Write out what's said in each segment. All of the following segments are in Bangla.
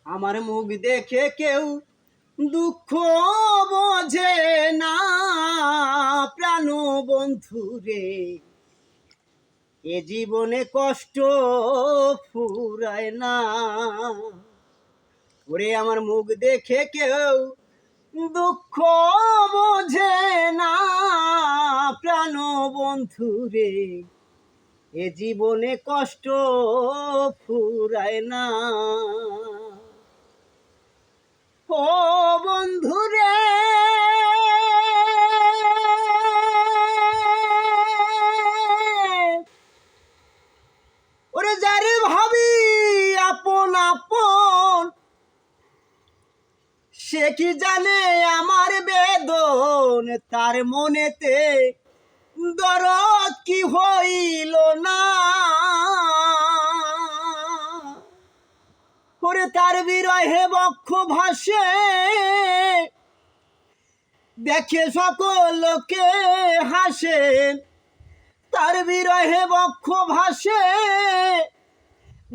আমার মুখ দেখে কেউ দুঃখ বোঝে না প্রাণ বন্ধু রে, এ জীবনে কষ্ট ফুরায় না। ওরে আমার মুখ দেখে কেউ দুঃখ বোঝে না প্রাণ বন্ধু রে, এ জীবনে কষ্ট ফুরায় না। ও বন্ধু রে, ওরে যারে ভাবি আপন আপন, সে কি জানে আমার বেদন, তার মনেতে দরদ কি হইল না। ওরে তার বিরহে বক্ষ ভাসে, দেখে সকল লোকে হাসে। তার বিরহে বক্ষ ভাসে,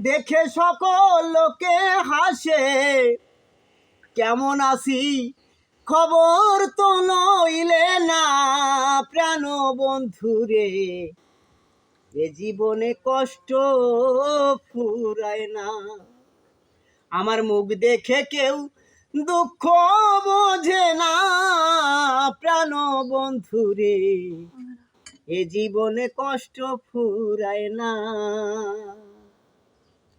দেখে সকল লোকে হাসে। কেমন আছি খবর তো নইলে না প্রাণ বন্ধু রে, এ জীবনে কষ্ট ফুরায় না। আমার মুখ দেখে কেউ দুঃখ বোঝে না প্রাণ বন্ধু রে, এ জীবনে কষ্ট ফুরায় না।